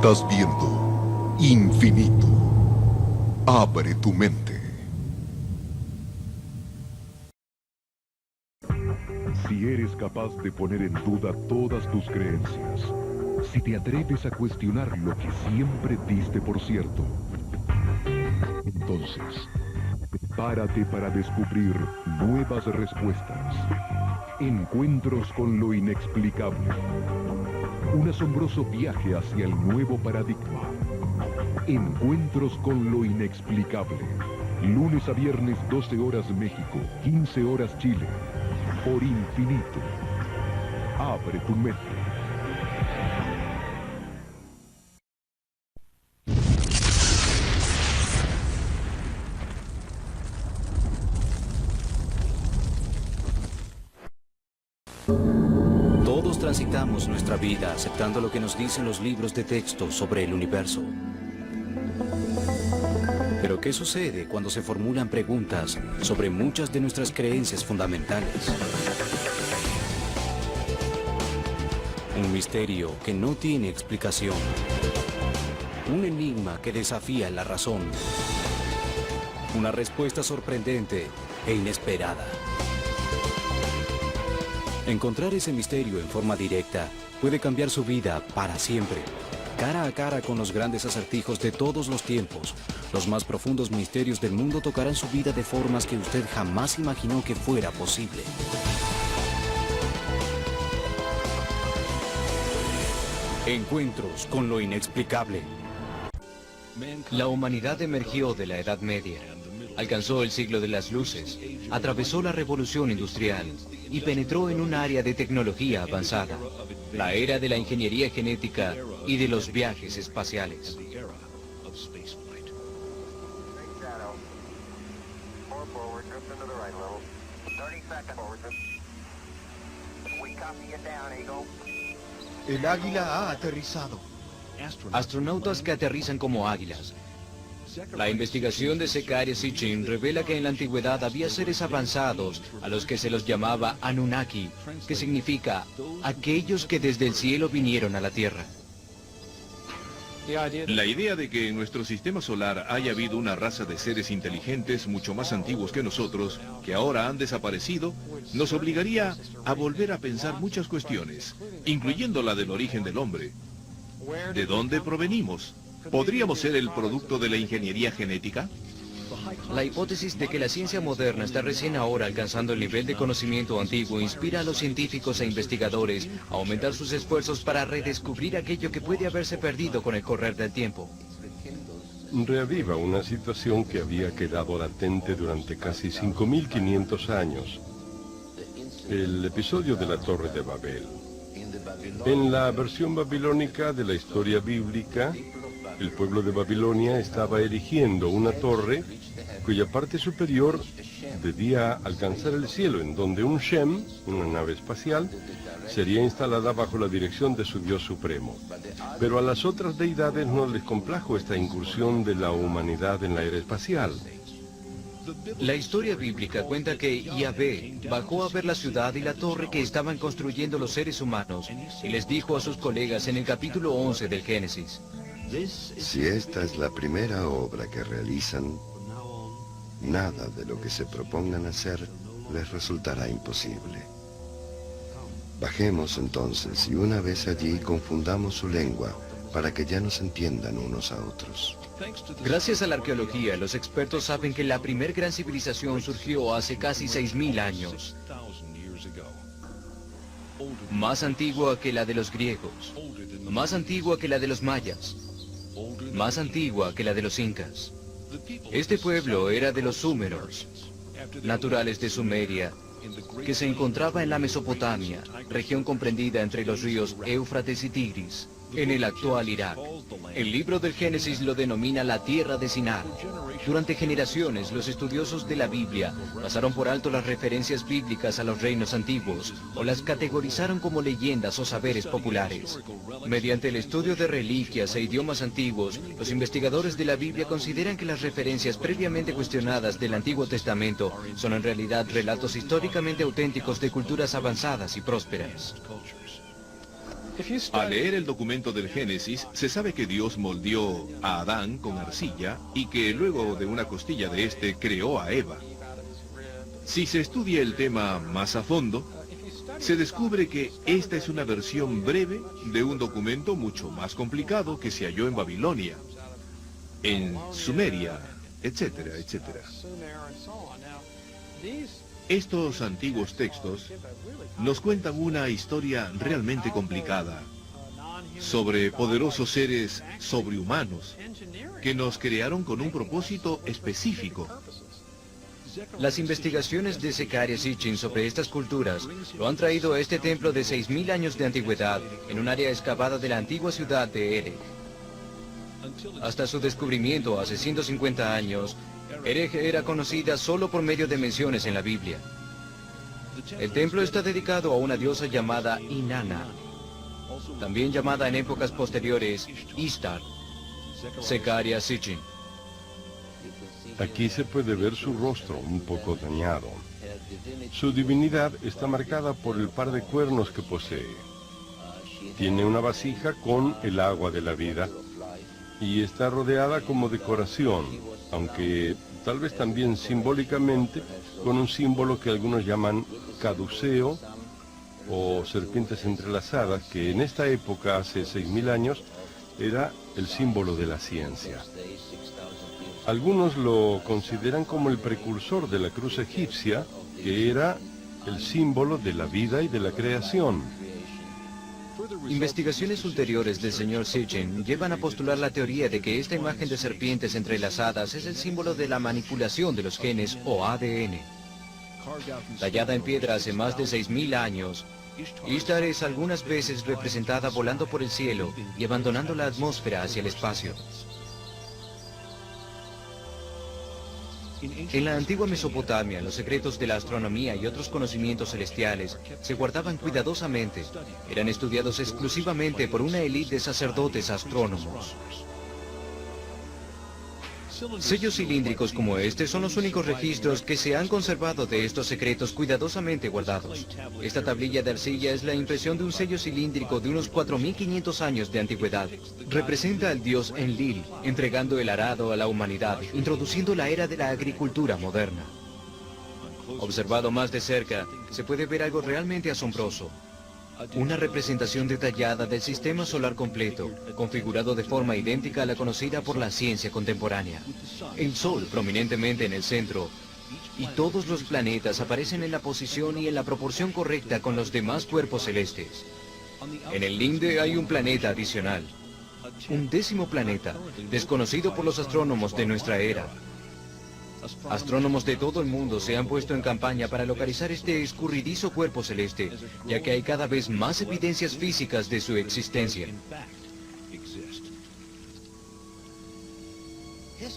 Estás viendo Infinito. Abre tu mente. Si eres capaz de poner en duda todas tus creencias, si te atreves a cuestionar lo que siempre diste por cierto, entonces, prepárate para descubrir nuevas respuestas. Encuentros con lo inexplicable. Un asombroso viaje hacia el nuevo paradigma. Encuentros con lo inexplicable. Lunes a viernes, 12 horas México, 15 horas Chile. Por Infinito. Abre tu mente. Todos transitamos nuestra vida aceptando lo que nos dicen los libros de texto sobre el universo. Pero ¿qué sucede cuando se formulan preguntas sobre muchas de nuestras creencias fundamentales? Un misterio que no tiene explicación. Un enigma que desafía la razón. Una respuesta sorprendente e inesperada. Encontrar ese misterio en forma directa puede cambiar su vida para siempre. Cara a cara con los grandes acertijos de todos los tiempos, los más profundos misterios del mundo tocarán su vida de formas que usted jamás imaginó que fuera posible. Encuentros con lo inexplicable. La humanidad emergió de la Edad Media, alcanzó el siglo de las luces, atravesó la revolución industrial y penetró en un área de tecnología avanzada, la era de la ingeniería genética y de los viajes espaciales. El águila ha aterrizado. Astronautas que aterrizan como águilas. La investigación de Zecharia Sitchin revela que en la antigüedad había seres avanzados a los que se los llamaba Anunnaki, que significa aquellos que desde el cielo vinieron a la Tierra. La idea de que en nuestro sistema solar haya habido una raza de seres inteligentes mucho más antiguos que nosotros, que ahora han desaparecido, nos obligaría a volver a pensar muchas cuestiones, incluyendo la del origen del hombre. ¿De dónde provenimos? ¿Podríamos ser el producto de la ingeniería genética? La hipótesis de que la ciencia moderna está recién ahora alcanzando el nivel de conocimiento antiguo inspira a los científicos e investigadores a aumentar sus esfuerzos para redescubrir aquello que puede haberse perdido con el correr del tiempo. Reaviva una situación que había quedado latente durante casi 5.500 años. El episodio de la Torre de Babel. En la versión babilónica de la historia bíblica, el pueblo de Babilonia estaba erigiendo una torre cuya parte superior debía alcanzar el cielo, en donde un Shem, una nave espacial, sería instalada bajo la dirección de su Dios supremo. Pero a las otras deidades no les complajo esta incursión de la humanidad en la era espacial. La historia bíblica cuenta que Yahvé bajó a ver la ciudad y la torre que estaban construyendo los seres humanos y les dijo a sus colegas en el capítulo 11 del Génesis: si esta es la primera obra que realizan, nada de lo que se propongan hacer les resultará imposible. Bajemos entonces y una vez allí confundamos su lengua para que ya no se entiendan unos a otros. Gracias a la arqueología, los expertos saben que la primer gran civilización surgió hace casi 6.000 años. Más antigua que la de los griegos, más antigua que la de los mayas, más antigua que la de los incas. Este pueblo era de los súmeros, naturales de Sumeria, que se encontraba en la Mesopotamia, región comprendida entre los ríos Éufrates y Tigris, en el actual Irak. El libro del Génesis lo denomina la tierra de Sinar. Durante generaciones, los estudiosos de la Biblia pasaron por alto las referencias bíblicas a los reinos antiguos, o las categorizaron como leyendas o saberes populares. Mediante el estudio de reliquias e idiomas antiguos, los investigadores de la Biblia consideran que las referencias previamente cuestionadas del Antiguo Testamento son en realidad relatos históricamente auténticos de culturas avanzadas y prósperas. Al leer el documento del Génesis, se sabe que Dios moldeó a Adán con arcilla y que luego de una costilla de este creó a Eva. Si se estudia el tema más a fondo, se descubre que esta es una versión breve de un documento mucho más complicado que se halló en Babilonia, en Sumeria, etcétera, etcétera. Estos antiguos textos nos cuentan una historia realmente complicada sobre poderosos seres sobrehumanos que nos crearon con un propósito específico. Las investigaciones de Zecharia Sitchin sobre estas culturas lo han traído a este templo de 6.000 años de antigüedad en un área excavada de la antigua ciudad de Erech. Hasta su descubrimiento hace 150 años, Erech era conocida solo por medio de menciones en la Biblia. El templo está dedicado a una diosa llamada Inanna, también llamada en épocas posteriores Ishtar. Zecharia Sitchin. Aquí se puede ver su rostro un poco dañado. Su divinidad está marcada por el par de cuernos que posee. Tiene una vasija con el agua de la vida y está rodeada como decoración, aunque tal vez también simbólicamente, con un símbolo que algunos llaman caduceo o serpientes entrelazadas, que en esta época, hace 6.000 años, era el símbolo de la ciencia. Algunos lo consideran como el precursor de la cruz egipcia, que era el símbolo de la vida y de la creación. Investigaciones ulteriores del señor Sitchin llevan a postular la teoría de que esta imagen de serpientes entrelazadas es el símbolo de la manipulación de los genes o ADN. Tallada en piedra hace más de 6.000 años, Ishtar es algunas veces representada volando por el cielo y abandonando la atmósfera hacia el espacio. En la antigua Mesopotamia, los secretos de la astronomía y otros conocimientos celestiales se guardaban cuidadosamente. Eran estudiados exclusivamente por una élite de sacerdotes astrónomos. Sellos cilíndricos como este son los únicos registros que se han conservado de estos secretos cuidadosamente guardados. Esta tablilla de arcilla es la impresión de un sello cilíndrico de unos 4.500 años de antigüedad. Representa al dios Enlil, entregando el arado a la humanidad, introduciendo la era de la agricultura moderna. Observado más de cerca, se puede ver algo realmente asombroso. Una representación detallada del sistema solar completo, configurado de forma idéntica a la conocida por la ciencia contemporánea. El Sol prominentemente en el centro, y todos los planetas aparecen en la posición y en la proporción correcta con los demás cuerpos celestes. En el linde hay un planeta adicional, un 10º planeta, desconocido por los astrónomos de nuestra era. Astrónomos de todo el mundo se han puesto en campaña para localizar este escurridizo cuerpo celeste, ya que hay cada vez más evidencias físicas de su existencia.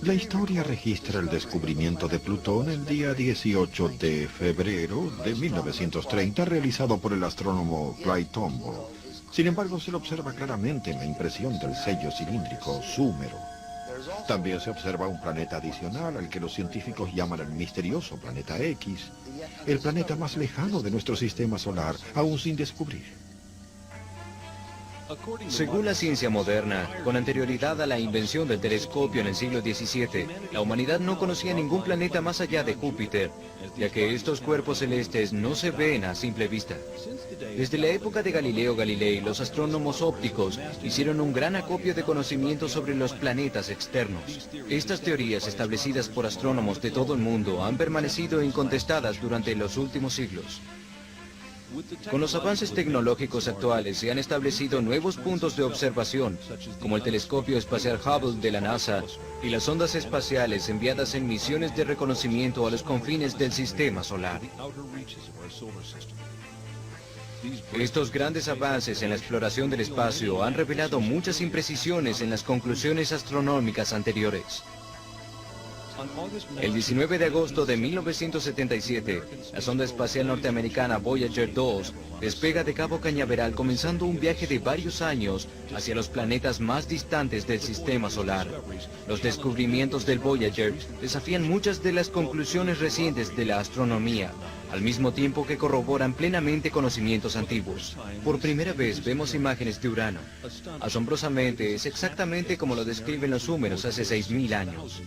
La historia registra el descubrimiento de Plutón el día 18 de febrero de 1930, realizado por el astrónomo Clyde Tombaugh. Sin embargo, se lo observa claramente en la impresión del sello cilíndrico Súmero. También se observa un planeta adicional al que los científicos llaman el misterioso planeta X, el planeta más lejano de nuestro sistema solar, aún sin descubrir. Según la ciencia moderna, con anterioridad a la invención del telescopio en el siglo XVII, la humanidad no conocía ningún planeta más allá de Júpiter, ya que estos cuerpos celestes no se ven a simple vista. Desde la época de Galileo Galilei, los astrónomos ópticos hicieron un gran acopio de conocimientos sobre los planetas externos. Estas teorías establecidas por astrónomos de todo el mundo han permanecido incontestadas durante los últimos siglos. Con los avances tecnológicos actuales se han establecido nuevos puntos de observación, como el telescopio espacial Hubble de la NASA y las ondas espaciales enviadas en misiones de reconocimiento a los confines del sistema solar. Estos grandes avances en la exploración del espacio han revelado muchas imprecisiones en las conclusiones astronómicas anteriores. El 19 de agosto de 1977, la sonda espacial norteamericana Voyager 2 despega de Cabo Cañaveral, comenzando un viaje de varios años hacia los planetas más distantes del sistema solar. Los descubrimientos del Voyager desafían muchas de las conclusiones recientes de la astronomía, al mismo tiempo que corroboran plenamente conocimientos antiguos. Por primera vez vemos imágenes de Urano. Asombrosamente, es exactamente como lo describen los Súmeros hace 6.000 años.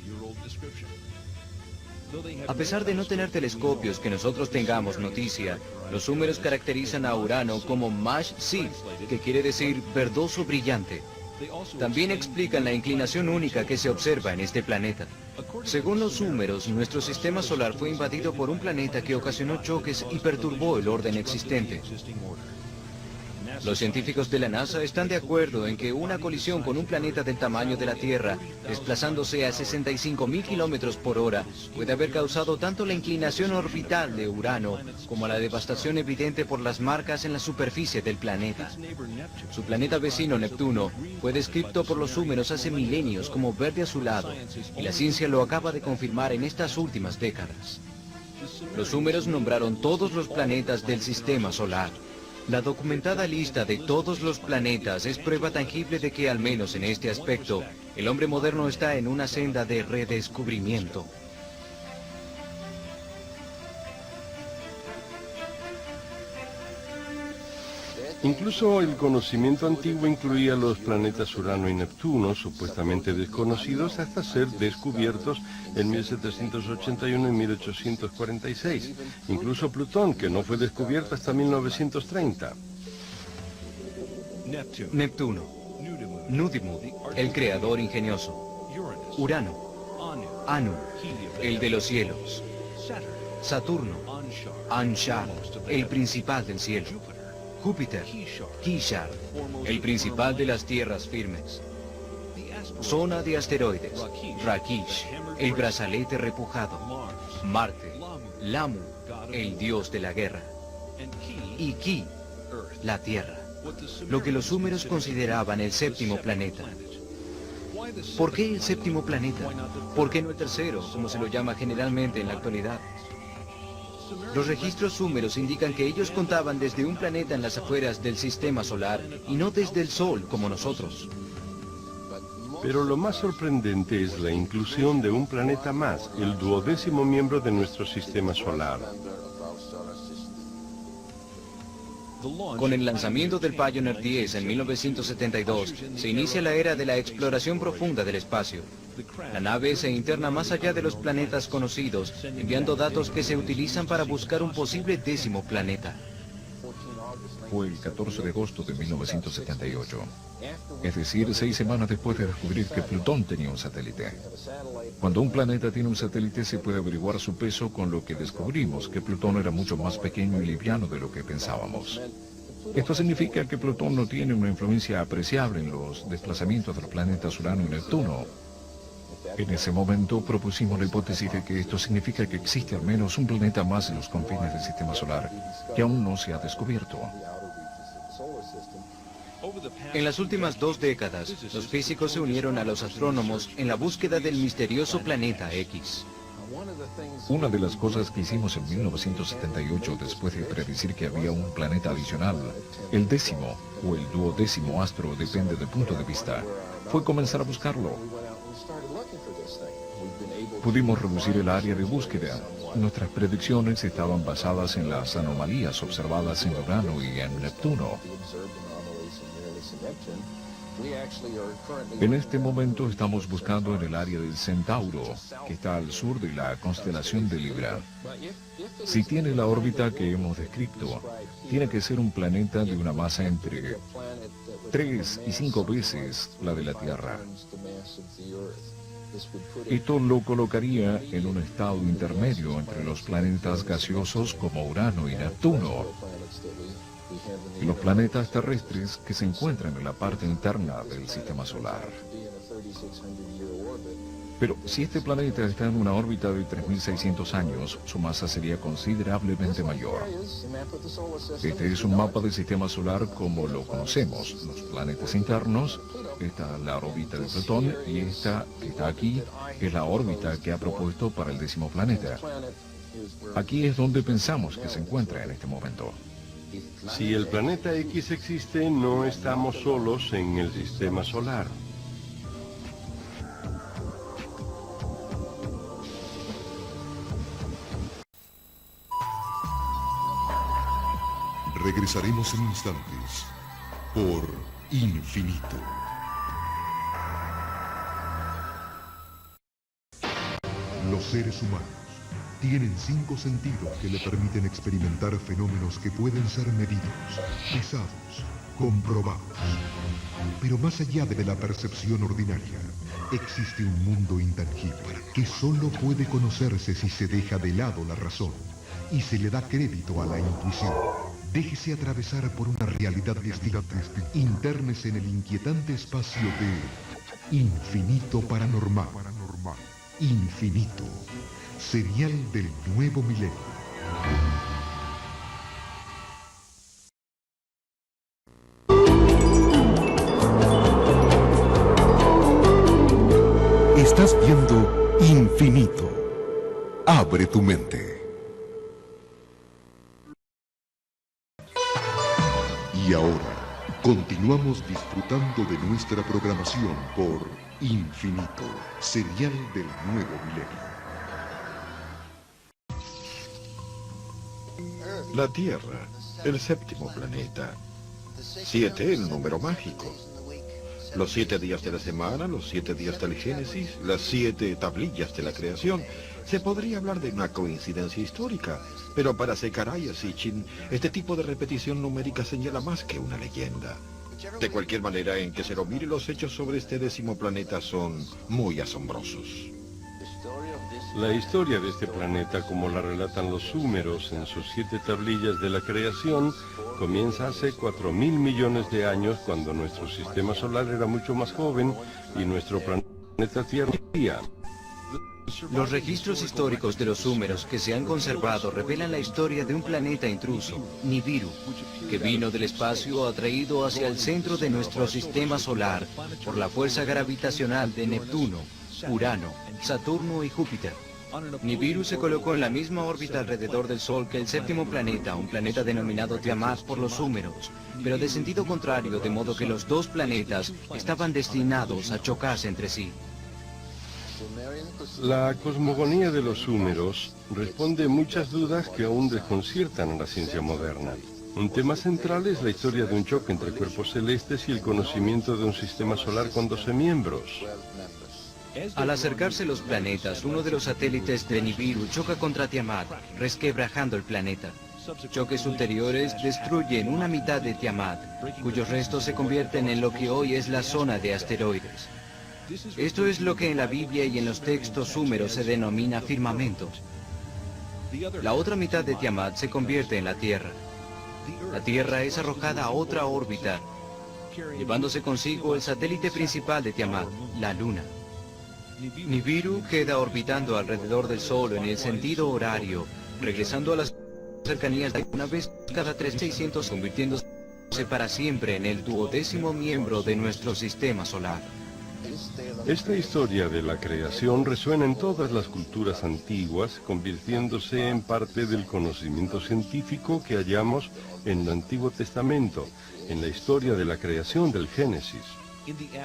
A pesar de no tener telescopios que nosotros tengamos noticia, los Súmeros caracterizan a Urano como Mash-Sid, que quiere decir verdoso brillante. También explican la inclinación única que se observa en este planeta. Según los Súmeros, nuestro sistema solar fue invadido por un planeta que ocasionó choques y perturbó el orden existente. Los científicos de la NASA están de acuerdo en que una colisión con un planeta del tamaño de la Tierra, desplazándose a 65.000 kilómetros por hora, puede haber causado tanto la inclinación orbital de Urano como la devastación evidente por las marcas en la superficie del planeta. Su planeta vecino Neptuno fue descrito por los Súmeros hace milenios como verde azulado, y la ciencia lo acaba de confirmar en estas últimas décadas. Los Súmeros nombraron todos los planetas del sistema solar. La documentada lista de todos los planetas es prueba tangible de que, al menos en este aspecto, el hombre moderno está en una senda de redescubrimiento. Incluso el conocimiento antiguo incluía los planetas Urano y Neptuno, supuestamente desconocidos hasta ser descubiertos en 1781 y 1846. Incluso Plutón, que no fue descubierto hasta 1930. Neptuno, Nudimu, el creador ingenioso. Urano, Anu, el de los cielos. Saturno, Anshar, el principal del cielo. Júpiter, Kishar, el principal de las tierras firmes. Zona de asteroides, Rakish, el brazalete repujado. Marte, Lamu, el dios de la guerra. Y Ki, la tierra, lo que los Súmeros consideraban el séptimo planeta. ¿Por qué el séptimo planeta? ¿Por qué no el tercero, como se lo llama generalmente en la actualidad? Los registros Súmeros indican que ellos contaban desde un planeta en las afueras del sistema solar y no desde el Sol como nosotros. Pero lo más sorprendente es la inclusión de un planeta más, el 12º miembro de nuestro sistema solar. Con el lanzamiento del Pioneer 10 en 1972, se inicia la era de la exploración profunda del espacio. La nave se interna más allá de los planetas conocidos, enviando datos que se utilizan para buscar un posible 10º planeta. Fue el 14 de agosto de 1978, es decir, 6 semanas después de descubrir que Plutón tenía un satélite. Cuando un planeta tiene un satélite se puede averiguar su peso, con lo que descubrimos que Plutón era mucho más pequeño y liviano de lo que pensábamos. Esto significa que Plutón no tiene una influencia apreciable en los desplazamientos de los planetas Urano y Neptuno. En ese momento propusimos la hipótesis de que esto significa que existe al menos un planeta más en los confines del sistema solar, que aún no se ha descubierto. En las últimas 2 décadas, los físicos se unieron a los astrónomos en la búsqueda del misterioso planeta X. Una de las cosas que hicimos en 1978, después de predecir que había un planeta adicional, el 10º o el 12º astro, depende del punto de vista, fue comenzar a buscarlo. Pudimos reducir el área de búsqueda. Nuestras predicciones estaban basadas en las anomalías observadas en Urano y en Neptuno. En este momento estamos buscando en el área del Centauro, que está al sur de la constelación de Libra. Si tiene la órbita que hemos descrito, tiene que ser un planeta de una masa entre 3 y 5 veces la de la Tierra. Esto lo colocaría en un estado intermedio entre los planetas gaseosos como Urano y Neptuno y los planetas terrestres que se encuentran en la parte interna del sistema solar. Pero si este planeta está en una órbita de 3.600 años, su masa sería considerablemente mayor. Este es un mapa del sistema solar como lo conocemos. Los planetas internos, esta es la órbita de Plutón, y esta que está aquí es la órbita que ha propuesto para el 10º planeta. Aquí es donde pensamos que se encuentra en este momento. Si el planeta X existe, no estamos solos en el sistema solar. Regresaremos en instantes por Infinito. Los seres humanos tienen 5 sentidos que le permiten experimentar fenómenos que pueden ser medidos, pesados, comprobados. Pero más allá de la percepción ordinaria, existe un mundo intangible que solo puede conocerse si se deja de lado la razón y se le da crédito a la intuición. Déjese atravesar por una realidad distinta. Intérnese en el inquietante espacio de Infinito Paranormal. Infinito, serial del nuevo milenio. Estás viendo Infinito. Abre tu mente. Y ahora, continuamos disfrutando de nuestra programación por Infinito, serial del nuevo milenio. La Tierra, el séptimo planeta. 7, el número mágico. Los 7 días de la semana, los 7 días del Génesis, las 7 tablillas de la creación. Se podría hablar de una coincidencia histórica, pero para Zecharia Sitchin, este tipo de repetición numérica señala más que una leyenda. De cualquier manera en que se lo mire, los hechos sobre este 10º planeta son muy asombrosos. La historia de este planeta, como la relatan los súmeros en sus 7 tablillas de la creación, comienza hace 4.000 millones de años, cuando nuestro sistema solar era mucho más joven y nuestro planeta Tierra vivía. Los registros históricos de los súmeros que se han conservado revelan la historia de un planeta intruso, Nibiru, que vino del espacio atraído hacia el centro de nuestro sistema solar por la fuerza gravitacional de Neptuno, Urano, Saturno y Júpiter. Nibiru se colocó en la misma órbita alrededor del Sol que el séptimo planeta, un planeta denominado Tiamat por los súmeros, pero de sentido contrario, de modo que los dos planetas estaban destinados a chocarse entre sí. La cosmogonía de los súmeros responde muchas dudas que aún desconciertan a la ciencia moderna. Un tema central es la historia de un choque entre cuerpos celestes y el conocimiento de un sistema solar con 12 miembros. Al acercarse los planetas, uno de los satélites de Nibiru choca contra Tiamat, resquebrajando el planeta. Choques ulteriores destruyen una mitad de Tiamat, cuyos restos se convierten en lo que hoy es la zona de asteroides. Esto es lo que en la Biblia y en los textos súmeros se denomina firmamento. La otra mitad de Tiamat se convierte en la Tierra. La Tierra es arrojada a otra órbita, llevándose consigo el satélite principal de Tiamat, la Luna. Nibiru queda orbitando alrededor del Sol en el sentido horario, regresando a las cercanías de una vez cada 3600, convirtiéndose para siempre en el 12º miembro de nuestro sistema solar. Esta historia de la creación resuena en todas las culturas antiguas, convirtiéndose en parte del conocimiento científico que hallamos en el Antiguo Testamento, en la historia de la creación del Génesis.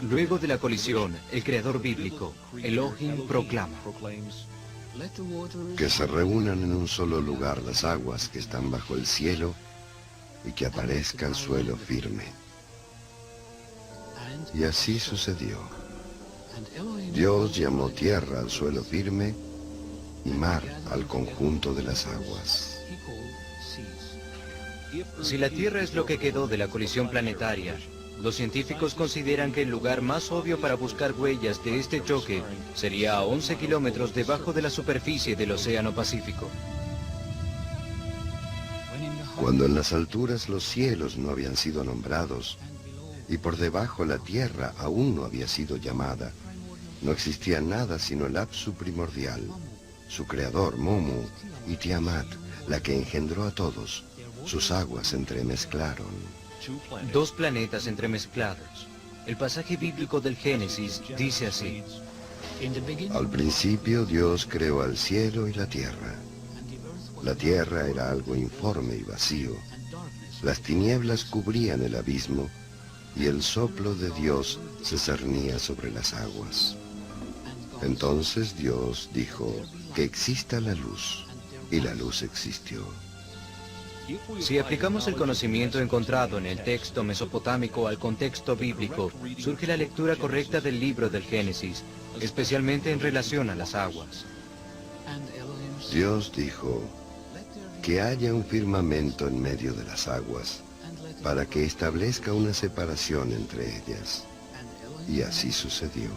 Luego de la colisión, el creador bíblico, Elohim, proclama: Que se reúnan en un solo lugar las aguas que están bajo el cielo y que aparezca el suelo firme. Y así sucedió. Dios llamó tierra al suelo firme y mar al conjunto de las aguas. Si la Tierra es lo que quedó de la colisión planetaria, los científicos consideran que el lugar más obvio para buscar huellas de este choque sería a 11 kilómetros debajo de la superficie del Océano Pacífico. Cuando en las alturas los cielos no habían sido nombrados y por debajo la tierra aún no había sido llamada, no existía nada sino el Apsu primordial, su creador Momu, y Tiamat, la que engendró a todos. Sus aguas se entremezclaron. Dos planetas entremezclados. El pasaje bíblico del Génesis dice así: Al principio Dios creó al cielo y la tierra. La tierra era algo informe y vacío. Las tinieblas cubrían el abismo y el soplo de Dios se cernía sobre las aguas. Entonces Dios dijo: que exista la luz, y la luz existió. Si aplicamos el conocimiento encontrado en el texto mesopotámico al contexto bíblico, surge la lectura correcta del libro del Génesis, especialmente en relación a las aguas. Dios dijo, que haya un firmamento en medio de las aguas, para que establezca una separación entre ellas. Y así sucedió.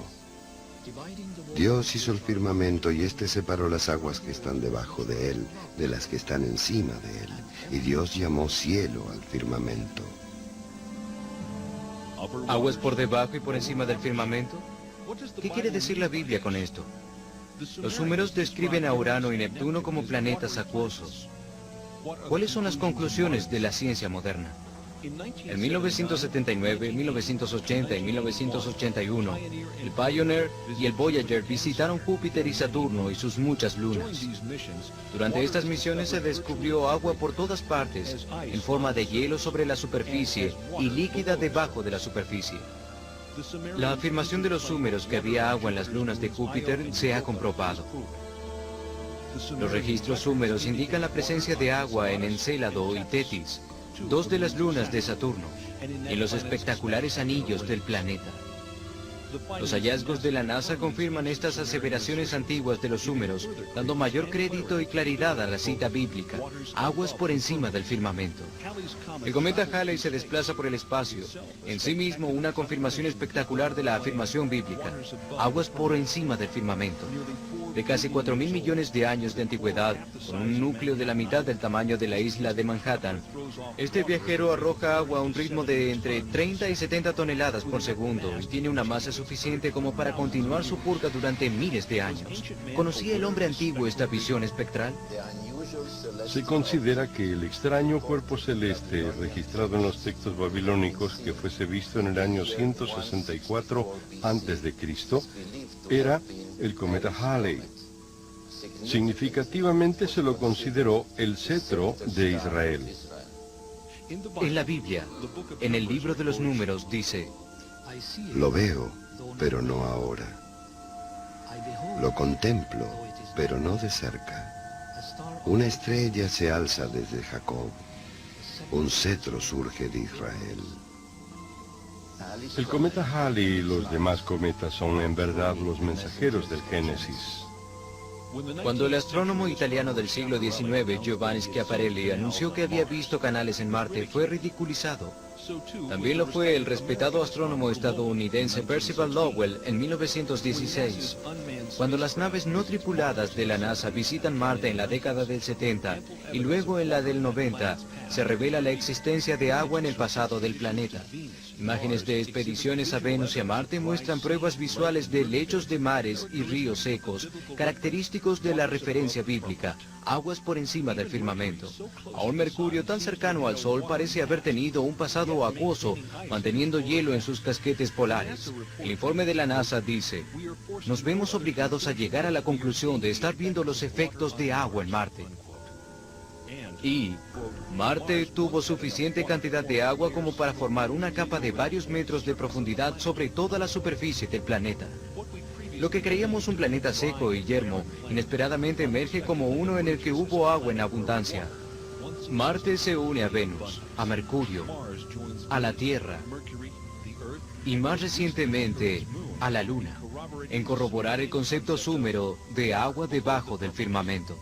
Dios hizo el firmamento y éste separó las aguas que están debajo de él, de las que están encima de él. Y Dios llamó cielo al firmamento. ¿Aguas por debajo y por encima del firmamento? ¿Qué quiere decir la Biblia con esto? Los súmeros describen a Urano y Neptuno como planetas acuosos. ¿Cuáles son las conclusiones de la ciencia moderna? En 1979, 1980 y 1981, el Pioneer y el Voyager visitaron Júpiter y Saturno y sus muchas lunas. Durante estas misiones se descubrió agua por todas partes, en forma de hielo sobre la superficie y líquida debajo de la superficie. La afirmación de los súmeros que había agua en las lunas de Júpiter se ha comprobado. Los registros súmeros indican la presencia de agua en Encélado y Tetis, dos de las lunas de Saturno, y en los espectaculares anillos del planeta. Los hallazgos de la NASA confirman estas aseveraciones antiguas de los súmeros, dando mayor crédito y claridad a la cita bíblica, aguas por encima del firmamento. El cometa Halley se desplaza por el espacio, en sí mismo una confirmación espectacular de la afirmación bíblica, aguas por encima del firmamento. De casi 4.000 millones de años de antigüedad, con un núcleo de la mitad del tamaño de la isla de Manhattan, este viajero arroja agua a un ritmo de entre 30 y 70 toneladas por segundo y tiene una masa suficiente como para continuar su purga durante miles de años. ¿Conocía el hombre antiguo esta visión espectral? Se considera que el extraño cuerpo celeste registrado en los textos babilónicos que fuese visto en el año 164 a.C. era el cometa Halley. Significativamente se lo consideró el cetro de Israel. En la Biblia, en el libro de los Números, dice: Lo veo, pero no ahora. Lo contemplo, pero no de cerca. Una estrella se alza desde Jacob. Un cetro surge de Israel. El cometa Halley y los demás cometas son en verdad los mensajeros del Génesis. Cuando el astrónomo italiano del siglo XIX, Giovanni Schiaparelli, anunció que había visto canales en Marte, fue ridiculizado. También lo fue el respetado astrónomo estadounidense Percival Lowell en 1916. Cuando las naves no tripuladas de la NASA visitan Marte en la década del 70 y luego en la del 90, se revela la existencia de agua en el pasado del planeta. Imágenes de expediciones a Venus y a Marte muestran pruebas visuales de lechos de mares y ríos secos, característicos de la referencia bíblica, aguas por encima del firmamento. Aún Mercurio, tan cercano al Sol, parece haber tenido un pasado acuoso, manteniendo hielo en sus casquetes polares. El informe de la NASA dice: nos vemos obligados a llegar a la conclusión de estar viendo los efectos de agua en Marte. Y Marte tuvo suficiente cantidad de agua como para formar una capa de varios metros de profundidad sobre toda la superficie del planeta. Lo que creíamos un planeta seco y yermo, inesperadamente emerge como uno en el que hubo agua en abundancia. Marte se une a Venus, a Mercurio, a la Tierra y más recientemente a la Luna, en corroborar el concepto súmero de agua debajo del firmamento.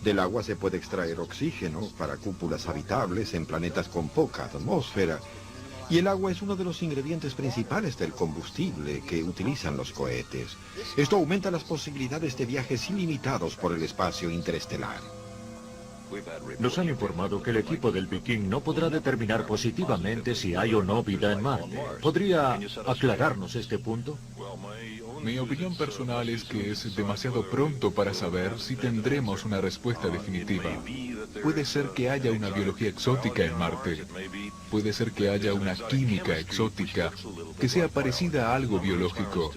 Del agua se puede extraer oxígeno para cúpulas habitables en planetas con poca atmósfera. Y el agua es uno de los ingredientes principales del combustible que utilizan los cohetes. Esto aumenta las posibilidades de viajes ilimitados por el espacio interestelar. Nos han informado que el equipo del Viking no podrá determinar positivamente si hay o no vida en Marte. ¿Podría aclararnos este punto? Mi opinión personal es que es demasiado pronto para saber si tendremos una respuesta definitiva. Puede ser que haya una biología exótica en Marte. Puede ser que haya una química exótica que sea parecida a algo biológico.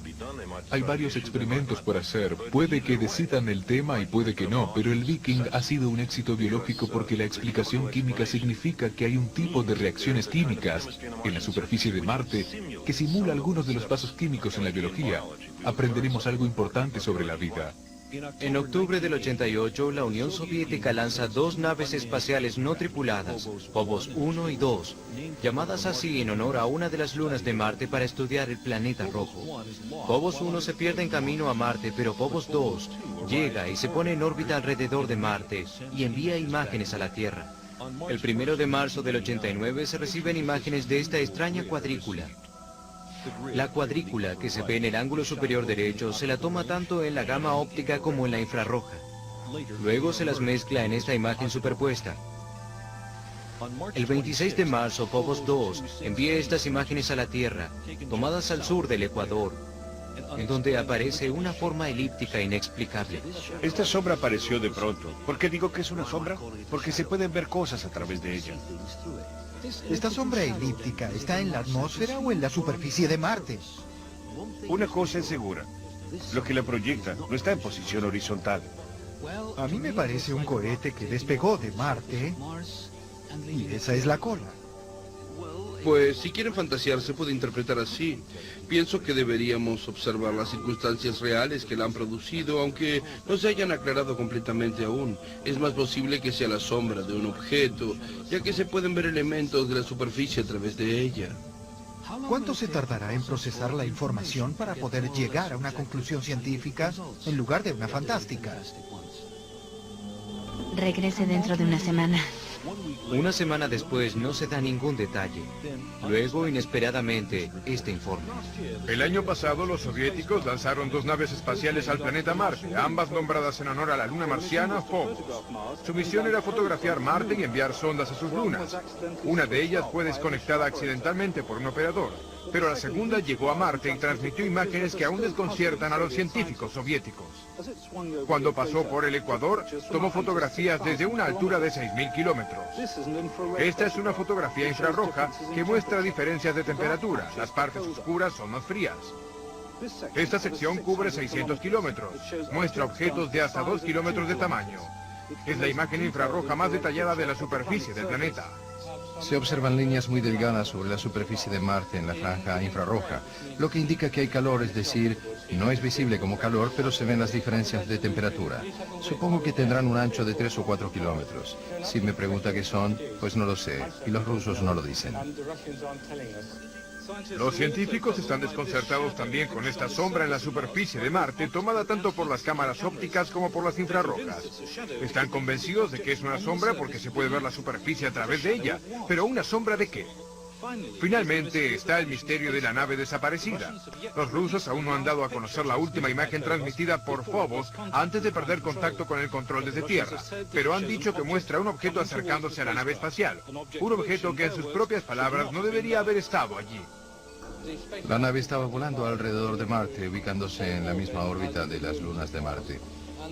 Hay varios experimentos por hacer. Puede que decidan el tema y puede que no, pero el Viking ha sido un éxito biológico porque la explicación química significa que hay un tipo de reacciones químicas en la superficie de Marte que simula algunos de los pasos químicos en la biología. Aprenderemos algo importante sobre la vida. En octubre del 88, la Unión Soviética lanza 2 naves espaciales no tripuladas, Phobos 1 y 2, llamadas así en honor a una de las lunas de Marte para estudiar el planeta rojo. Phobos 1 se pierde en camino a Marte, pero Phobos 2 llega y se pone en órbita alrededor de Marte y envía imágenes a la Tierra. El 1 de marzo del 89 se reciben imágenes de esta extraña cuadrícula. La cuadrícula que se ve en el ángulo superior derecho se la toma tanto en la gama óptica como en la infrarroja. Luego se las mezcla en esta imagen superpuesta. El 26 de marzo, Phobos 2 envía estas imágenes a la Tierra, tomadas al sur del Ecuador, en donde aparece una forma elíptica inexplicable. Esta sombra apareció de pronto. ¿Por qué digo que es una sombra? Porque se pueden ver cosas a través de ella. ¿Esta sombra elíptica está en la atmósfera o en la superficie de Marte? Una cosa es segura. Lo que la proyecta no está en posición horizontal. A mí me parece un cohete que despegó de Marte y esa es la cola. Pues si quieren fantasear se puede interpretar así. Pienso que deberíamos observar las circunstancias reales que la han producido, aunque no se hayan aclarado completamente aún. Es más posible que sea la sombra de un objeto, ya que se pueden ver elementos de la superficie a través de ella. ¿Cuánto se tardará en procesar la información para poder llegar a una conclusión científica en lugar de una fantástica? Regrese dentro de una semana. Una semana después no se da ningún detalle. Luego, inesperadamente, este informe. El año pasado los soviéticos lanzaron 2 naves espaciales al planeta Marte, ambas nombradas en honor a la luna marciana Phobos. Su misión era fotografiar Marte y enviar sondas a sus lunas. Una de ellas fue desconectada accidentalmente por un operador, pero la segunda llegó a Marte y transmitió imágenes que aún desconciertan a los científicos soviéticos. Cuando pasó por el Ecuador, tomó fotografías desde una altura de 6.000 kilómetros. Esta es una fotografía infrarroja que muestra diferencias de temperatura. Las partes oscuras son más frías. Esta sección cubre 600 kilómetros. Muestra objetos de hasta 2 kilómetros de tamaño. Es la imagen infrarroja más detallada de la superficie del planeta. Se observan líneas muy delgadas sobre la superficie de Marte en la franja infrarroja, lo que indica que hay calor, es decir, no es visible como calor, pero se ven las diferencias de temperatura. Supongo que tendrán un ancho de 3 o 4 kilómetros. Si me pregunta qué son, pues no lo sé, y los rusos no lo dicen. Los científicos están desconcertados también con esta sombra en la superficie de Marte, tomada tanto por las cámaras ópticas como por las infrarrojas. Están convencidos de que es una sombra porque se puede ver la superficie a través de ella, pero ¿una sombra de qué? Finalmente está el misterio de la nave desaparecida. Los rusos aún no han dado a conocer la última imagen transmitida por Phobos antes de perder contacto con el control desde Tierra, pero han dicho que muestra un objeto acercándose a la nave espacial, un objeto que en sus propias palabras no debería haber estado allí. La nave estaba volando alrededor de Marte, ubicándose en la misma órbita de las lunas de Marte.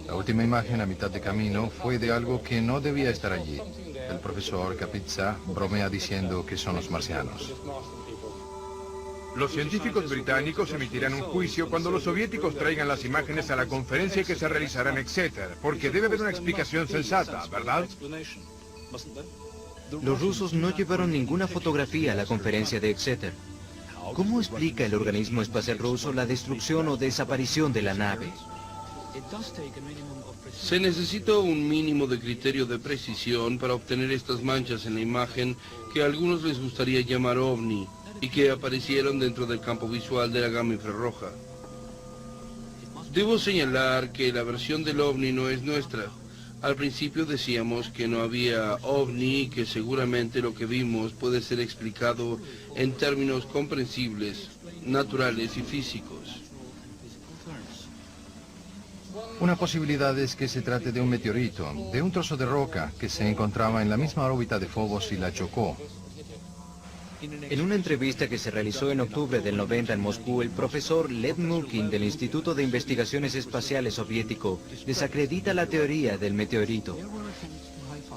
La última imagen a mitad de camino fue de algo que no debía estar allí. El profesor Kapitsa bromea diciendo que son los marcianos. Los científicos británicos emitirán un juicio cuando los soviéticos traigan las imágenes a la conferencia que se realizará en Exeter, porque debe haber una explicación sensata, ¿verdad? Los rusos no llevaron ninguna fotografía a la conferencia de Exeter. ¿Cómo explica el organismo espacial ruso la destrucción o desaparición de la nave? Se necesita un mínimo de criterio de precisión para obtener estas manchas en la imagen que a algunos les gustaría llamar ovni y que aparecieron dentro del campo visual de la gama infrarroja. Debo señalar que la versión del ovni no es nuestra. Al principio decíamos que no había ovni y que seguramente lo que vimos puede ser explicado en términos comprensibles, naturales y físicos. Una posibilidad es que se trate de un meteorito, de un trozo de roca que se encontraba en la misma órbita de Phobos y la chocó. En una entrevista que se realizó en octubre del 90 en Moscú, el profesor Lev Mulkin del Instituto de Investigaciones Espaciales Soviético desacredita la teoría del meteorito.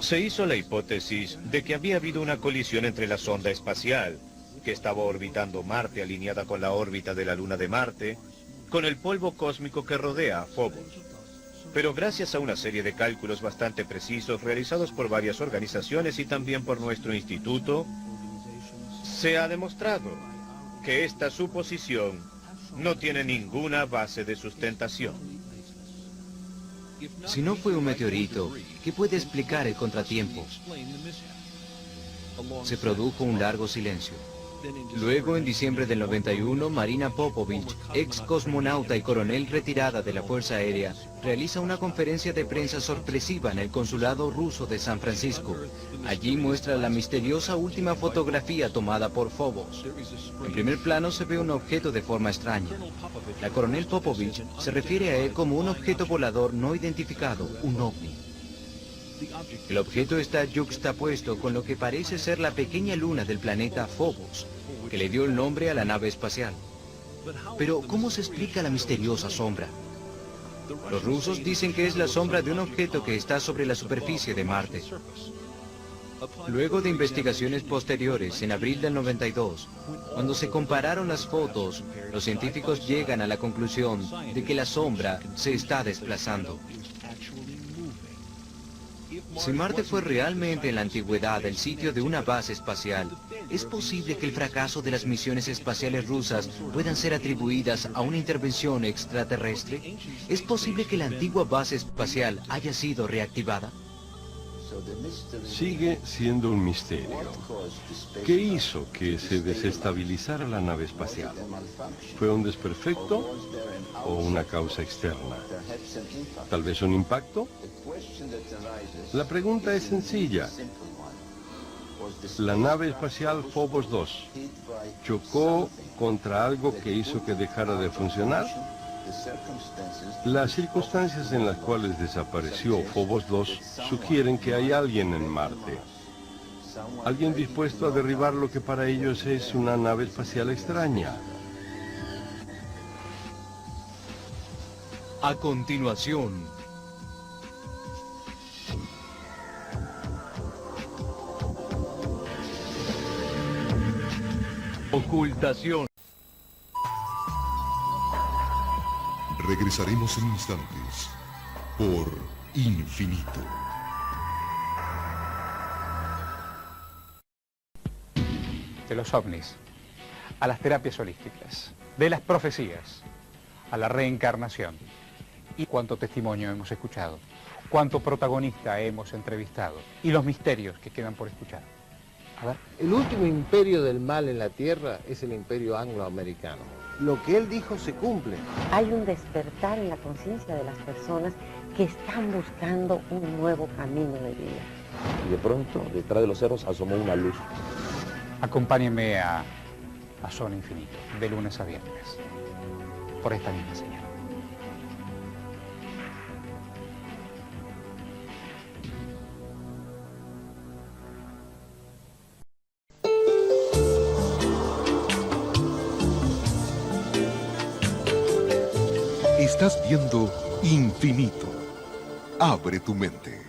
Se hizo la hipótesis de que había habido una colisión entre la sonda espacial, que estaba orbitando Marte alineada con la órbita de la luna de Marte, con el polvo cósmico que rodea a Phobos. Pero gracias a una serie de cálculos bastante precisos realizados por varias organizaciones y también por nuestro instituto, se ha demostrado que esta suposición no tiene ninguna base de sustentación. Si no fue un meteorito, ¿qué puede explicar el contratiempo? Se produjo un largo silencio. Luego, en diciembre del 91, Marina Popovich, ex cosmonauta y coronel retirada de la Fuerza Aérea, realiza una conferencia de prensa sorpresiva en el consulado ruso de San Francisco. Allí muestra la misteriosa última fotografía tomada por Phobos. En primer plano se ve un objeto de forma extraña. La coronel Popovich se refiere a él como un objeto volador no identificado, un ovni. El objeto está yuxtapuesto con lo que parece ser la pequeña luna del planeta Phobos, que le dio el nombre a la nave espacial. Pero, ¿cómo se explica la misteriosa sombra? Los rusos dicen que es la sombra de un objeto que está sobre la superficie de Marte. Luego de investigaciones posteriores, en abril del 92, cuando se compararon las fotos, los científicos llegan a la conclusión de que la sombra se está desplazando. Si Marte fue realmente en la antigüedad el sitio de una base espacial, ¿es posible que el fracaso de las misiones espaciales rusas puedan ser atribuidas a una intervención extraterrestre? ¿Es posible que la antigua base espacial haya sido reactivada? Sigue siendo un misterio. ¿Qué hizo que se desestabilizara la nave espacial? ¿Fue un desperfecto o una causa externa? ¿Tal vez un impacto? La pregunta es sencilla. La nave espacial Phobos 2 chocó contra algo que hizo que dejara de funcionar. Las circunstancias en las cuales desapareció Phobos 2 sugieren que hay alguien en Marte. Alguien dispuesto a derribar lo que para ellos es una nave espacial extraña. A continuación, ocultación. Regresaremos en instantes por Infinito. De los ovnis, a las terapias holísticas, de las profecías, a la reencarnación. Y cuánto testimonio hemos escuchado, cuánto protagonista hemos entrevistado y los misterios que quedan por escuchar. A ver. El último imperio del mal en la Tierra es el imperio angloamericano. Lo que él dijo se cumple. Hay un despertar en la conciencia de las personas que están buscando un nuevo camino de vida. Y de pronto, detrás de los cerros asomó una luz. Acompáñenme a Zona Infinito, de lunes a viernes, por esta misma señal. Estás viendo Infinito. Abre tu mente.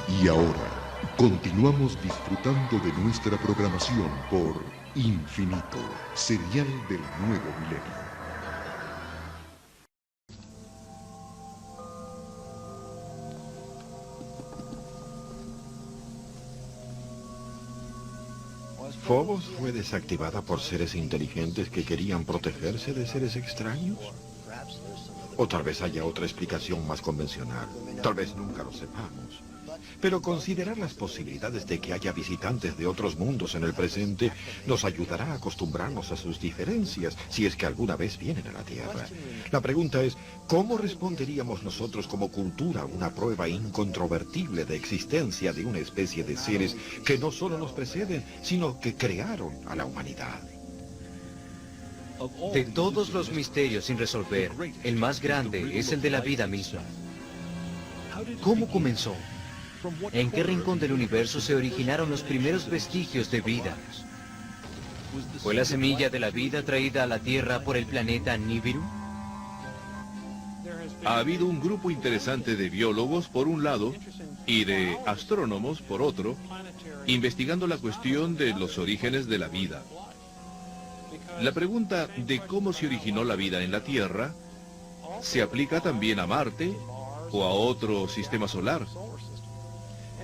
Y ahora, continuamos disfrutando de nuestra programación por Infinito, serial del nuevo milenio. ¿Phobos fue desactivada por seres inteligentes que querían protegerse de seres extraños? O tal vez haya otra explicación más convencional. Tal vez nunca lo sepamos. Pero considerar las posibilidades de que haya visitantes de otros mundos en el presente nos ayudará a acostumbrarnos a sus diferencias si es que alguna vez vienen a la Tierra. La pregunta es, ¿cómo responderíamos nosotros como cultura a una prueba incontrovertible de existencia de una especie de seres que no solo nos preceden, sino que crearon a la humanidad? De todos los misterios sin resolver, el más grande es el de la vida misma. ¿Cómo comenzó? ¿En qué rincón del universo se originaron los primeros vestigios de vida? ¿Fue la semilla de la vida traída a la Tierra por el planeta Nibiru? Ha habido un grupo interesante de biólogos por un lado y de astrónomos por otro, investigando la cuestión de los orígenes de la vida. La pregunta de cómo se originó la vida en la Tierra se aplica también a Marte o a otro sistema solar.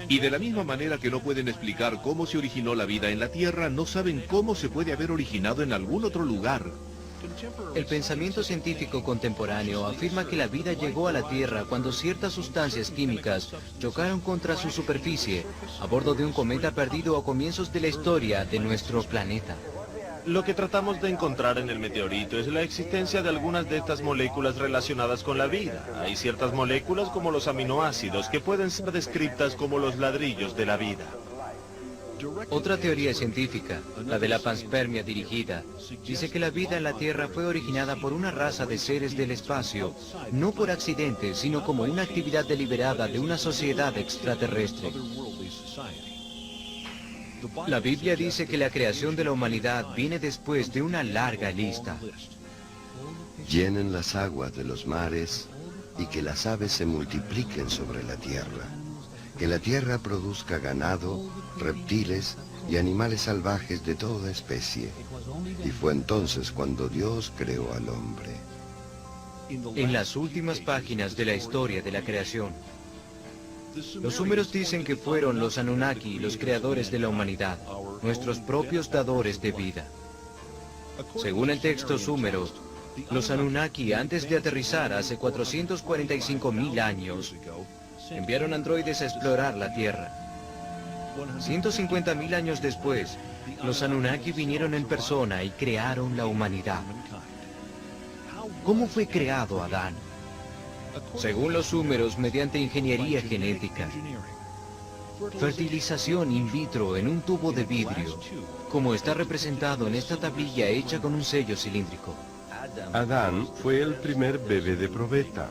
Y de la misma manera que no pueden explicar cómo se originó la vida en la Tierra, no saben cómo se puede haber originado en algún otro lugar. El pensamiento científico contemporáneo afirma que la vida llegó a la Tierra cuando ciertas sustancias químicas chocaron contra su superficie a bordo de un cometa perdido a comienzos de la historia de nuestro planeta. Lo que tratamos de encontrar en el meteorito es la existencia de algunas de estas moléculas relacionadas con la vida. Hay ciertas moléculas como los aminoácidos que pueden ser descritas como los ladrillos de la vida. Otra teoría científica, la de la panspermia dirigida, dice que la vida en la Tierra fue originada por una raza de seres del espacio, no por accidente, sino como una actividad deliberada de una sociedad extraterrestre. La Biblia dice que la creación de la humanidad viene después de una larga lista. Llenen las aguas de los mares y que las aves se multipliquen sobre la tierra. Que la tierra produzca ganado, reptiles y animales salvajes de toda especie. Y fue entonces cuando Dios creó al hombre. En las últimas páginas de la historia de la creación, los Súmeros dicen que fueron los Anunnaki los creadores de la humanidad, nuestros propios dadores de vida. Según el texto Súmero, los Anunnaki, antes de aterrizar hace 445.000 años, enviaron androides a explorar la Tierra. 150.000 años después, los Anunnaki vinieron en persona y crearon la humanidad. ¿Cómo fue creado Adán? Según los Súmeros, mediante ingeniería genética, fertilización in vitro en un tubo de vidrio, como está representado en esta tablilla hecha con un sello cilíndrico. Adán fue el primer bebé de probeta.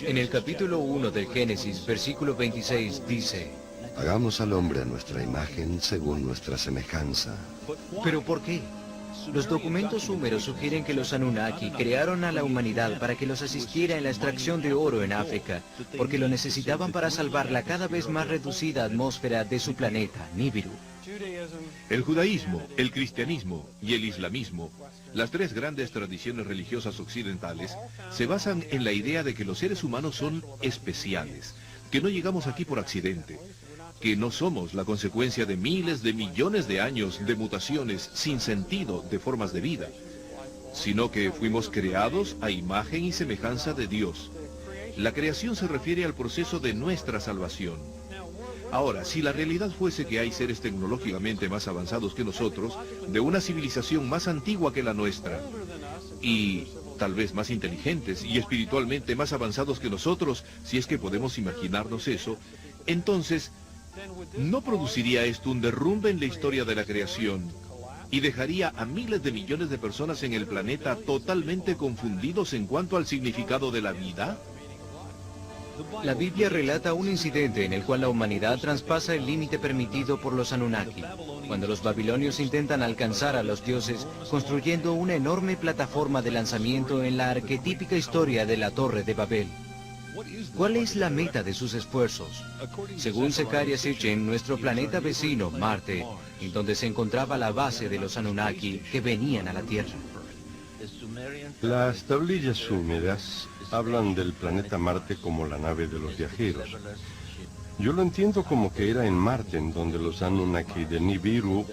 En el capítulo 1 del Génesis, versículo 26, dice: Hagamos al hombre a nuestra imagen según nuestra semejanza. ¿Pero por qué? Los documentos súmeros sugieren que los Anunnaki crearon a la humanidad para que los asistiera en la extracción de oro en África, porque lo necesitaban para salvar la cada vez más reducida atmósfera de su planeta, Nibiru. El judaísmo, el cristianismo y el islamismo, las tres grandes tradiciones religiosas occidentales, se basan en la idea de que los seres humanos son especiales, que no llegamos aquí por accidente, que no somos la consecuencia de miles de millones de años de mutaciones sin sentido de formas de vida, sino que fuimos creados a imagen y semejanza de Dios. La creación se refiere al proceso de nuestra salvación. Ahora, si la realidad fuese que hay seres tecnológicamente más avanzados que nosotros, de una civilización más antigua que la nuestra, y tal vez más inteligentes y espiritualmente más avanzados que nosotros, si es que podemos imaginarnos eso, entonces ¿no produciría esto un derrumbe en la historia de la creación y dejaría a miles de millones de personas en el planeta totalmente confundidos en cuanto al significado de la vida? La Biblia relata un incidente en el cual la humanidad traspasa el límite permitido por los Anunnaki, cuando los babilonios intentan alcanzar a los dioses construyendo una enorme plataforma de lanzamiento en la arquetípica historia de la Torre de Babel. ¿Cuál es la meta de sus esfuerzos? Según Zecharia Sitchin, nuestro planeta vecino, Marte, en donde se encontraba la base de los Anunnaki que venían a la Tierra. Las tablillas súmeras hablan del planeta Marte como la nave de los viajeros. Yo lo entiendo como que era en Marte en donde los Anunnaki de Nibiru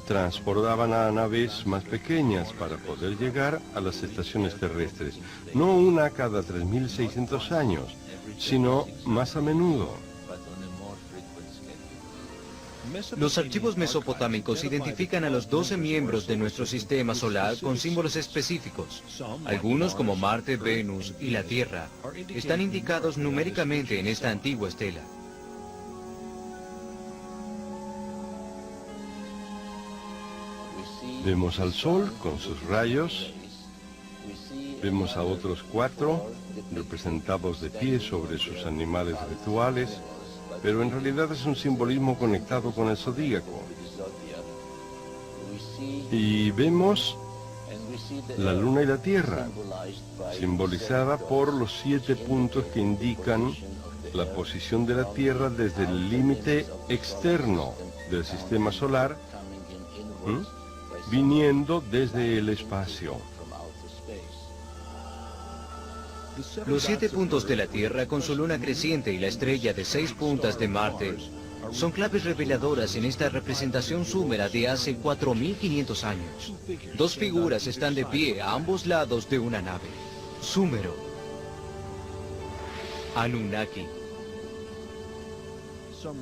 transportaban a naves más pequeñas para poder llegar a las estaciones terrestres, no una cada 3.600 años, sino más a menudo. Los archivos mesopotámicos identifican a los 12 miembros de nuestro sistema solar con símbolos específicos. Algunos, como Marte, Venus y la Tierra, están indicados numéricamente en esta antigua estela. Vemos al Sol con sus rayos, vemos a otros 4 representados de pie sobre sus animales rituales, pero en realidad es un simbolismo conectado con el zodíaco. Y vemos la Luna y la Tierra, simbolizada por los 7 puntos que indican la posición de la Tierra desde el límite externo del sistema solar, viniendo desde el espacio. Los 7 puntos de la Tierra con su luna creciente y la estrella de 6 puntas de Marte son claves reveladoras en esta representación súmera de hace 4.500 años. Dos figuras están de pie a ambos lados de una nave. Súmero. Anunnaki.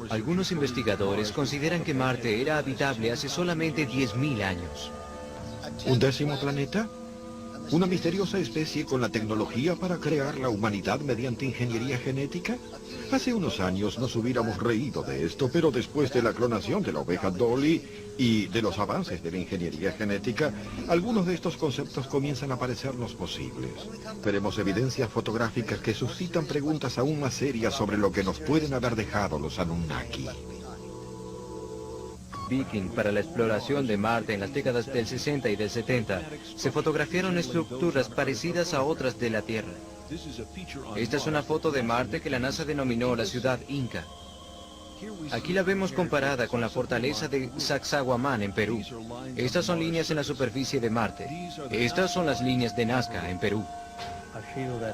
Algunos investigadores consideran que Marte era habitable hace solamente 10.000 años. ¿Un décimo planeta? ¿Una misteriosa especie con la tecnología para crear la humanidad mediante ingeniería genética? Hace unos años nos hubiéramos reído de esto, pero después de la clonación de la oveja Dolly y de los avances de la ingeniería genética, algunos de estos conceptos comienzan a parecernos posibles. Veremos evidencias fotográficas que suscitan preguntas aún más serias sobre lo que nos pueden haber dejado los Anunnaki. Viking para la exploración de Marte en las décadas del 60 y del 70, se fotografiaron estructuras parecidas a otras de la Tierra. Esta es una foto de Marte que la NASA denominó la ciudad Inca. Aquí la vemos comparada con la fortaleza de Sacsayhuamán en Perú. Estas son líneas en la superficie de Marte. Estas son las líneas de Nazca en Perú.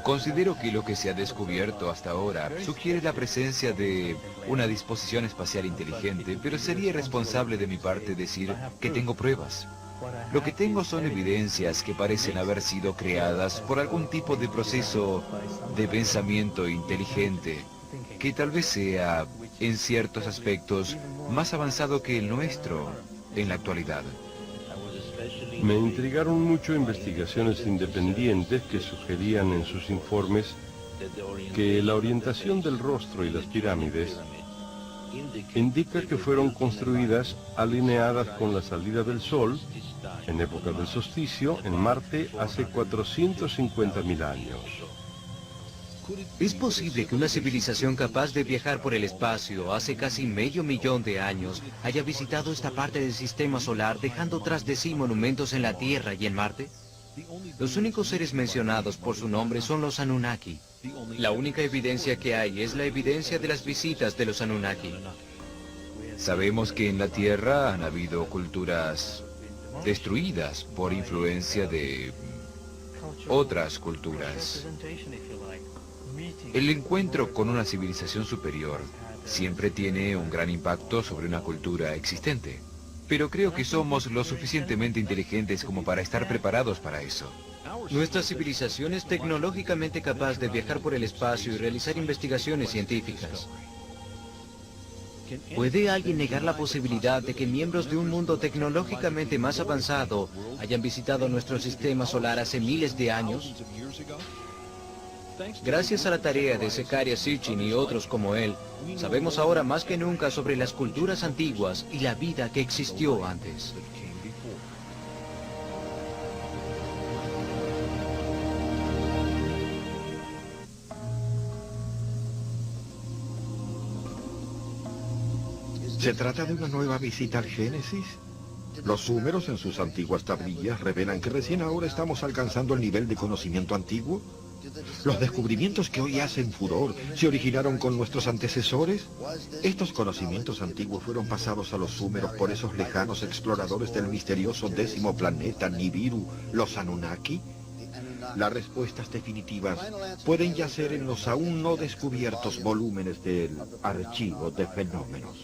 Considero que lo que se ha descubierto hasta ahora sugiere la presencia de una disposición espacial inteligente, pero sería irresponsable de mi parte decir que tengo pruebas. Lo que tengo son evidencias que parecen haber sido creadas por algún tipo de proceso de pensamiento inteligente, que tal vez sea, en ciertos aspectos, más avanzado que el nuestro en la actualidad. Me intrigaron mucho investigaciones independientes que sugerían en sus informes que la orientación del rostro y las pirámides indica que fueron construidas alineadas con la salida del Sol, en época del solsticio, en Marte hace 450.000 años. ¿Es posible que una civilización capaz de viajar por el espacio hace casi medio millón de años haya visitado esta parte del sistema solar dejando tras de sí monumentos en la Tierra y en Marte? Los únicos seres mencionados por su nombre son los Anunnaki. La única evidencia que hay es la evidencia de las visitas de los Anunnaki. Sabemos que en la Tierra han habido culturas destruidas por influencia de otras culturas. El encuentro con una civilización superior siempre tiene un gran impacto sobre una cultura existente. Pero creo que somos lo suficientemente inteligentes como para estar preparados para eso. Nuestra civilización es tecnológicamente capaz de viajar por el espacio y realizar investigaciones científicas. ¿Puede alguien negar la posibilidad de que miembros de un mundo tecnológicamente más avanzado hayan visitado nuestro sistema solar hace miles de años? Gracias a la tarea de Zecharia Sitchin y otros como él, sabemos ahora más que nunca sobre las culturas antiguas y la vida que existió antes. ¿Se trata de una nueva visita al Génesis? Los súmeros en sus antiguas tablillas revelan que recién ahora estamos alcanzando el nivel de conocimiento antiguo. ¿Los descubrimientos que hoy hacen furor se originaron con nuestros antecesores? ¿Estos conocimientos antiguos fueron pasados a los súmeros por esos lejanos exploradores del misterioso 10º planeta Nibiru, los Anunnaki? Las respuestas definitivas pueden yacer en los aún no descubiertos volúmenes del Archivo de Fenómenos.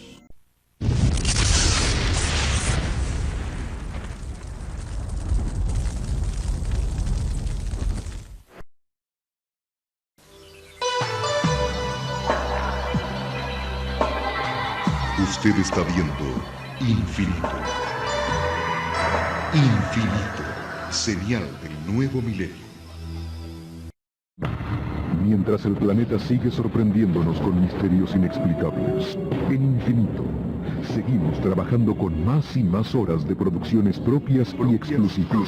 Usted está viendo Infinito. Infinito, señal del nuevo milenio. Mientras el planeta sigue sorprendiéndonos con misterios inexplicables, en Infinito seguimos trabajando con más y más horas de producciones propias y exclusivas.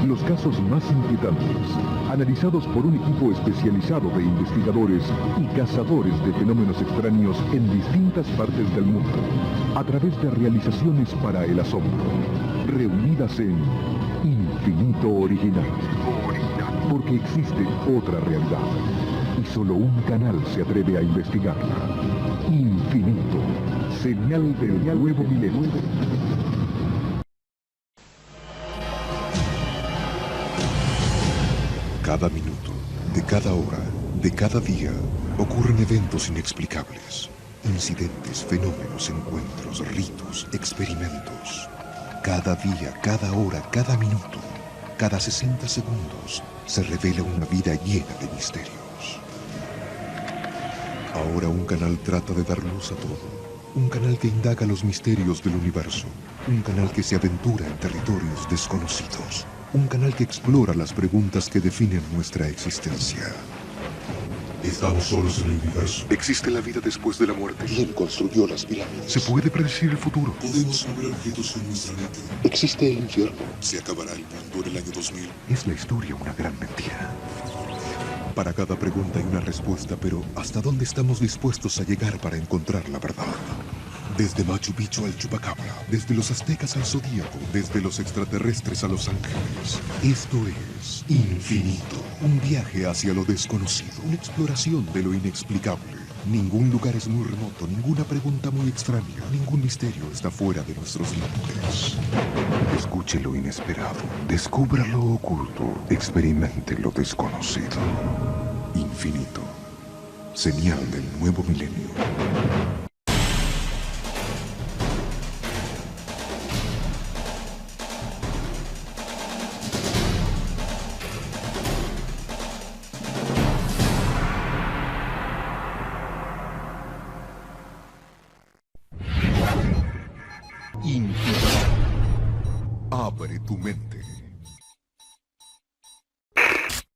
Los casos más inquietantes, analizados por un equipo especializado de investigadores y cazadores de fenómenos extraños en distintas partes del mundo, a través de realizaciones para el asombro, reunidas en Infinito Original. Porque existe otra realidad, y solo un canal se atreve a investigarla. Infinito, señal del nuevo milenio. Cada minuto, de cada hora, de cada día, ocurren eventos inexplicables. Incidentes, fenómenos, encuentros, ritos, experimentos. Cada día, cada hora, cada minuto, cada 60 segundos, se revela una vida llena de misterios. Ahora un canal trata de dar luz a todo. Un canal que indaga los misterios del universo. Un canal que se aventura en territorios desconocidos. Un canal que explora las preguntas que definen nuestra existencia. ¿Estamos solos en el universo? ¿Existe la vida después de la muerte? ¿Quién construyó las pirámides? ¿Se puede predecir el futuro? ¿Podemos mover objetos con nuestra mente? ¿Existe el infierno? ¿Se acabará el mundo en el año 2000? ¿Es la historia una gran mentira? Para cada pregunta hay una respuesta, pero ¿hasta dónde estamos dispuestos a llegar para encontrar la verdad? Desde Machu Picchu al Chupacabra, desde los aztecas al zodíaco, desde los extraterrestres a los ángeles. Esto es Infinito, un viaje hacia lo desconocido, una exploración de lo inexplicable. Ningún lugar es muy remoto, ninguna pregunta muy extraña, ningún misterio está fuera de nuestros límites. Escuche lo inesperado, descubra lo oculto, experimente lo desconocido. Infinito, señal del nuevo milenio. Infinito. Abre tu mente.